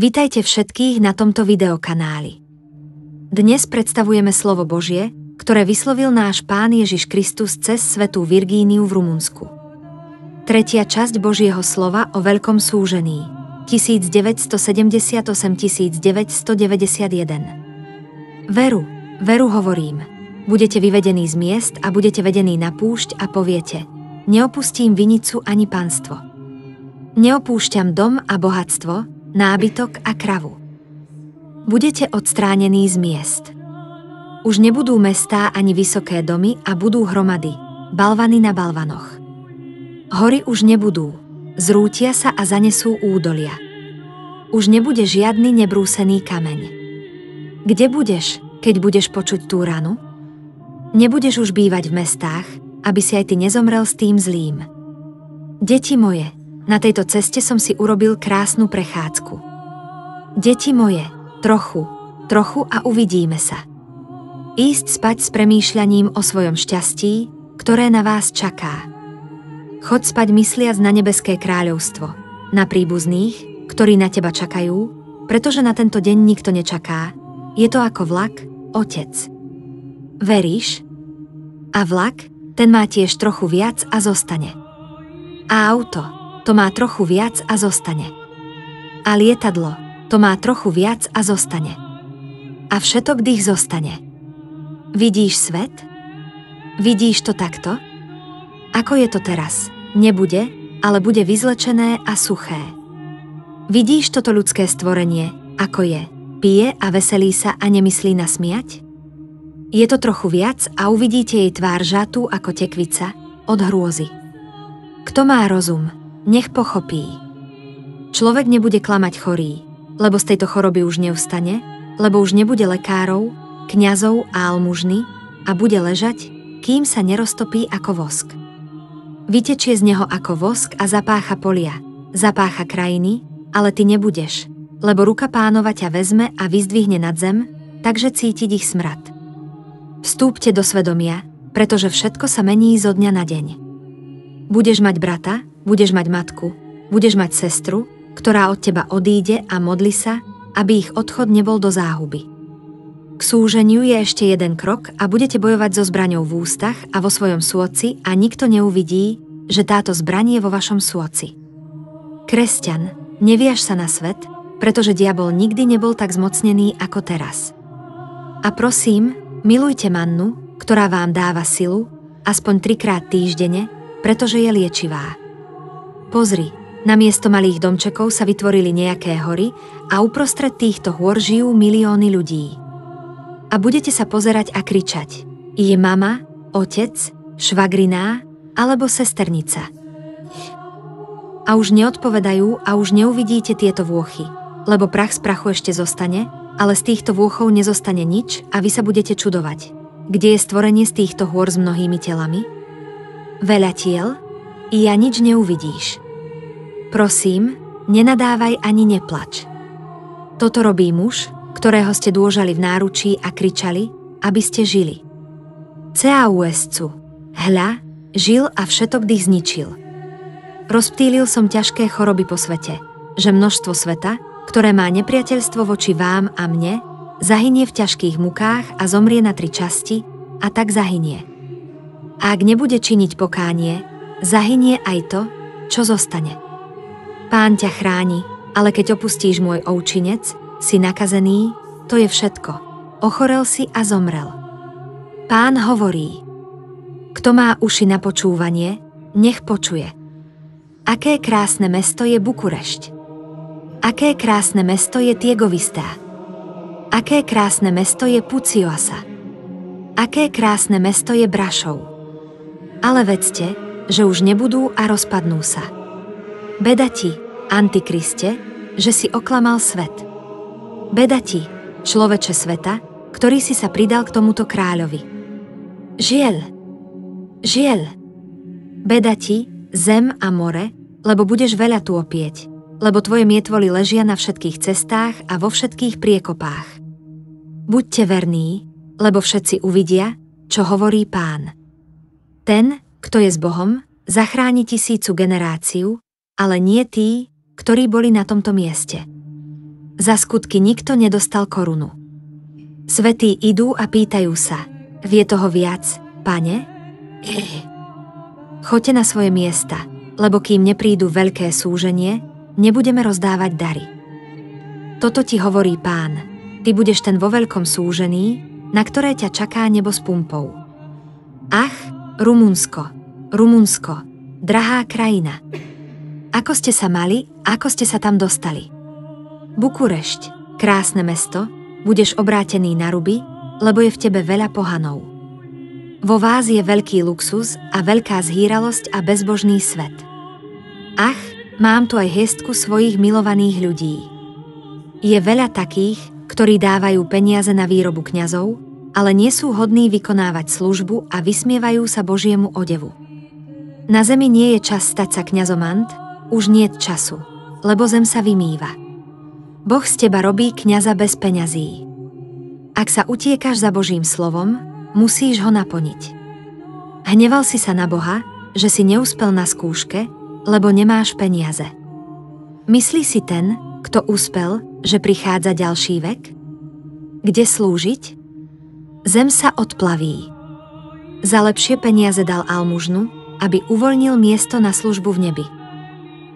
Vitajte všetkých na tomto videokanáli. Dnes predstavujeme slovo Božie, ktoré vyslovil náš Pán Ježiš Kristus cez svätú Virgíniu v Rumunsku. Tretia časť Božieho slova o veľkom súžení 1978-1991. Veru hovorím. Budete vyvedení z miest a budete vedení na púšť a poviete: neopustím vinicu ani panstvo. Neopúšťam dom a bohatstvo, nábytok a kravu. Budete odstránení z miest. Už nebudú mestá ani vysoké domy a budú hromady, balvany na balvanoch. Hory už nebudú, zrútia sa a zanesú údolia. Už nebude žiadny nebrúsený kameň. Kde budeš, keď budeš počuť tú ranu? Nebudeš už bývať v mestách, aby si aj ty nezomrel s tým zlým. Deti moje, na tejto ceste som si urobil krásnu prechádzku. Deti moje, trochu a uvidíme sa. Ísť spať s premýšľaním o svojom šťastí, ktoré na vás čaká. Choď spať mysliac na nebeské kráľovstvo, na príbuzných, ktorí na teba čakajú, pretože na tento deň nikto nečaká. Je to ako vlak, otec. Veríš? A vlak, ten má tiež trochu viac a zostane. A auto, to má trochu viac a zostane. A lietadlo, to má trochu viac a zostane. A všetok dých zostane. Vidíš svet? Vidíš to takto? Ako je to teraz? Nebude, ale bude vyzlečené a suché. Vidíš toto ľudské stvorenie, ako je? Pije a veselí sa a nemyslí nasmiať? Je to trochu viac a uvidíte jej tvár žatú ako tekvica od hrôzy. Kto má rozum, nech pochopí. Človek nebude klamať chorý, lebo z tejto choroby už neustane, lebo už nebude lekárov, kňazov a almužny a bude ležať, kým sa neroztopí ako vosk. Vytečie z neho ako vosk a zapácha polia, zapácha krajiny, ale ty nebudeš, lebo ruka Pánova ťa vezme a vyzdvihne nad zem, takže cítiť ich smrad. Vstúpte do svedomia, pretože všetko sa mení zo dňa na deň. Budeš mať brata, budeš mať matku, budeš mať sestru, ktorá od teba odíde a modli sa, aby ich odchod nebol do záhuby. K súženiu je ešte jeden krok a budete bojovať so zbraňou v ústach a vo svojom sôci a nikto neuvidí, že táto zbraň je vo vašom sôci. Kresťan, neviaž sa na svet, pretože diabol nikdy nebol tak zmocnený ako teraz. A prosím, milujte mannu, ktorá vám dáva silu, aspoň 3-krát týždenne, pretože je liečivá. Pozri, namiesto malých domčekov sa vytvorili nejaké hory a uprostred týchto hôr žijú milióny ľudí. A budete sa pozerať a kričať: je mama, otec, švagriná alebo sesternica. A už neodpovedajú a už neuvidíte tieto vôchy, lebo prach z prachu ešte zostane, ale z týchto vôchov nezostane nič a vy sa budete čudovať. Kde je stvorenie z týchto hôr s mnohými telami? Veľa tiel? I ja nič neuvidíš. Prosím, nenadávaj ani neplač. Toto robí muž, ktorého ste dôžali v náručí a kričali, aby ste žili. Ceauscu, hľa, žil a všetok dých zničil. Rozptýlil som ťažké choroby po svete, že množstvo sveta, ktoré má nepriateľstvo voči vám a mne, zahynie v ťažkých mukách a zomrie na 3 časti a tak zahynie. A ak nebude činiť pokánie, zahynie aj to, čo zostane. Pán ťa chráni, ale keď opustíš môj ovčinec, si nakazený, to je všetko. Ochorel si a zomrel. Pán hovorí: kto má uši na počúvanie, nech počuje. Aké krásne mesto je Bukurešť. Aké krásne mesto je Tiegovistá. Aké krásne mesto je Pucioasa. Aké krásne mesto je Brašov. Ale vedzte, že už nebudú a rozpadnú sa. Beda ti, Antikriste, že si oklamal svet. Beda ti, človeče sveta, ktorý si sa pridal k tomuto kráľovi. Žiaľ. Beda ti, zem a more, lebo budeš veľa tôpieť, lebo tvoje mietvoly ležia na všetkých cestách a vo všetkých priekopách. Buďte verní, lebo všetci uvidia, čo hovorí Pán. Ten, kto je s Bohom, zachráni 1000 generáciu, ale nie tí, ktorí boli na tomto mieste. Za skutky nikto nedostal korunu. Svätí idú a pýtajú sa: vie toho viac, Pane? Choďte na svoje miesta, lebo kým neprídu veľké súženie, nebudeme rozdávať dary. Toto ti hovorí Pán: ty budeš ten vo veľkom súžení, na ktoré ťa čaká nebo s pumpou. Ach, Rumunsko, Rumunsko, drahá krajina. Ako ste sa mali, ako ste sa tam dostali? Bukurešť, krásne mesto, budeš obrátený na ruby, lebo je v tebe veľa pohanov. Vo vás je veľký luxus a veľká zhýralosť a bezbožný svet. Ach, mám tu aj hestku svojich milovaných ľudí. Je veľa takých, ktorí dávajú peniaze na výrobu kňazov, ale nie sú hodní vykonávať službu a vysmievajú sa Božiemu odevu. Na zemi nie je čas stať sa kňazomant, už niet času, lebo zem sa vymýva. Boh z teba robí kňaza bez peňazí. Ak sa utiekaš za Božím slovom, musíš ho naplniť. Hneval si sa na Boha, že si neúspel na skúške, lebo nemáš peniaze. Myslí si ten, kto úspel, že prichádza ďalší vek? Kde slúžiť? Zem sa odplaví. Za lepšie peniaze dal almužnu, aby uvoľnil miesto na službu v nebi.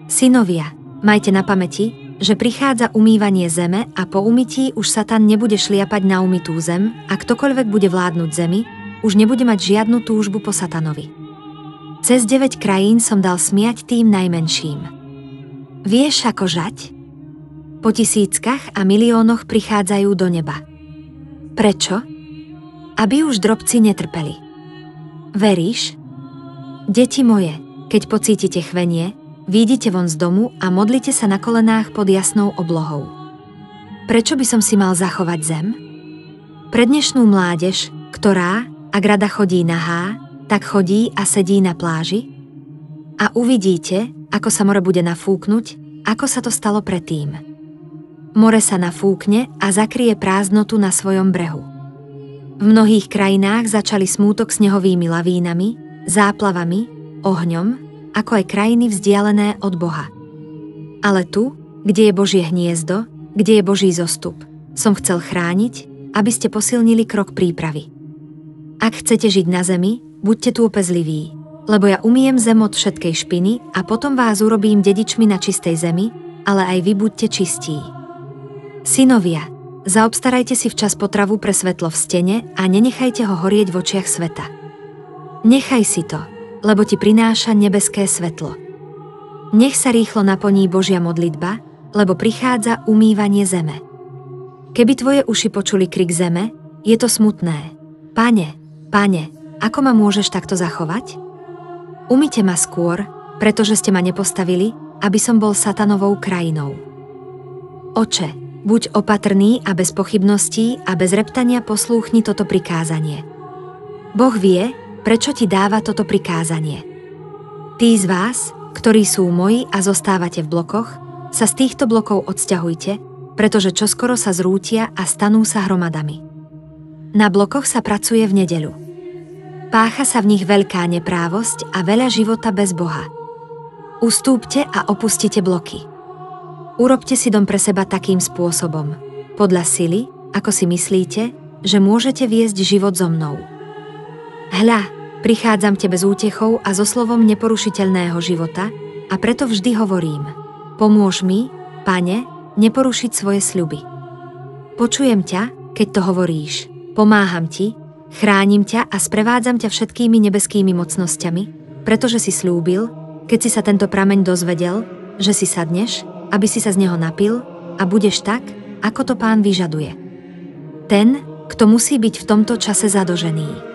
Synovia, majte na pamäti, že prichádza umývanie zeme a po umytí už Satan nebude šliapať na umytú zem a ktokoľvek bude vládnuť zemi, už nebude mať žiadnu túžbu po Satanovi. Cez 9 krajín som dal smiať tým najmenším. Vieš ako žať? Po tisíckach a miliónoch prichádzajú do neba. Prečo? Aby už drobci netrpeli. Veríš? Deti moje, keď pocítite chvenie, výjdite von z domu a modlite sa na kolenách pod jasnou oblohou. Prečo by som si mal zachovať zem? Pre dnešnú mládež, ktorá, ak rada chodí nahá, tak chodí a sedí na pláži? A uvidíte, ako sa more bude nafúknuť, ako sa to stalo predtým. More sa nafúkne a zakrie prázdnotu na svojom brehu. V mnohých krajinách začali smútok snehovými lavínami, záplavami, ohňom, ako aj krajiny vzdialené od Boha. Ale tu, kde je Božie hniezdo, kde je Boží zostup, som chcel chrániť, aby ste posilnili krok prípravy. Ak chcete žiť na zemi, buďte trpezliví, lebo ja umyjem zem od všetkej špiny a potom vás urobím dedičmi na čistej zemi, ale aj vy buďte čistí. Synovia, zaobstarajte si včas potravu pre svetlo v stene a nenechajte ho horieť v očiach sveta. Nechaj si to, lebo ti prináša nebeské svetlo. Nech sa rýchlo naplní Božia modlitba, lebo prichádza umývanie zeme. Keby tvoje uši počuli krik zeme, je to smutné. Pane, Pane, ako ma môžeš takto zachovať? Umyte ma skôr, pretože ste ma nepostavili, aby som bol Satanovou krajinou. Oče, buď opatrný a bez pochybností a bez reptania poslúchni toto prikázanie. Boh vie, prečo ti dáva toto prikázanie. Tí z vás, ktorí sú moji a zostávate v blokoch, sa z týchto blokov odsťahujte, pretože čoskoro sa zrútia a stanú sa hromadami. Na blokoch sa pracuje v nedeľu. Pácha sa v nich veľká neprávosť a veľa života bez Boha. Ustúpte a opustite bloky. Urobte si dom pre seba takým spôsobom, podľa sily, ako si myslíte, že môžete viesť život so mnou. Hľa, prichádzam tebe s útechou a so slovom neporušiteľného života a preto vždy hovorím: pomôž mi, Pane, neporušiť svoje sľuby. Počujem ťa, keď to hovoríš. Pomáham ti, chránim ťa a sprevádzam ťa všetkými nebeskými mocnosťami, pretože si sľúbil, keď si sa tento prameň dozvedel, že si sadneš, aby si sa z neho napil a budeš tak, ako to Pán vyžaduje. Ten, kto musí byť v tomto čase zadožený.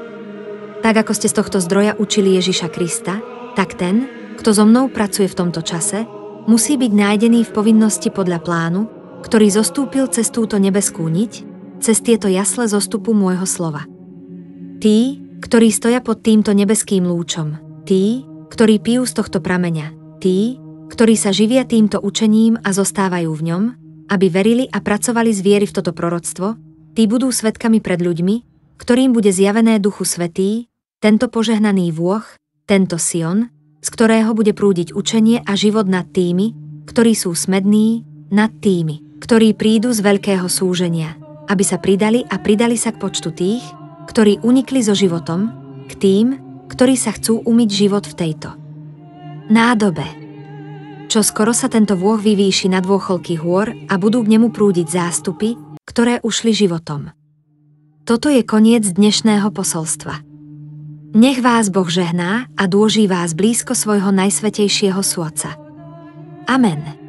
Tak ako ste z tohto zdroja učili Ježiša Krista, tak ten, kto so mnou pracuje v tomto čase, musí byť nájdený v povinnosti podľa plánu, ktorý zostúpil cez túto nebeskú niť, cez tieto jasle zostupu môjho slova. Tí, ktorí stoja pod týmto nebeským lúčom, tí, ktorí pijú z tohto prameňa, tí, ktorí sa živia týmto učením a zostávajú v ňom, aby verili a pracovali z viery v toto proroctvo, tí budú svedkami pred ľuďmi, ktorým bude zjavené Duchu Svätý, tento požehnaný vôch, tento Sion, z ktorého bude prúdiť učenie a život nad tými, ktorí sú smední, nad tými, ktorí prídu z veľkého súženia, aby sa pridali sa k počtu tých, ktorí unikli so životom, k tým, ktorí sa chcú umyť život v tejto nádobe. Čo skoro sa tento vôh vyvýši nad dôcholky hôr a budú k nemu prúdiť zástupy, ktoré ušli životom. Toto je koniec dnešného posolstva. Nech vás Boh žehná a dôží vás blízko svojho najsvätejšieho sôdca. Amen.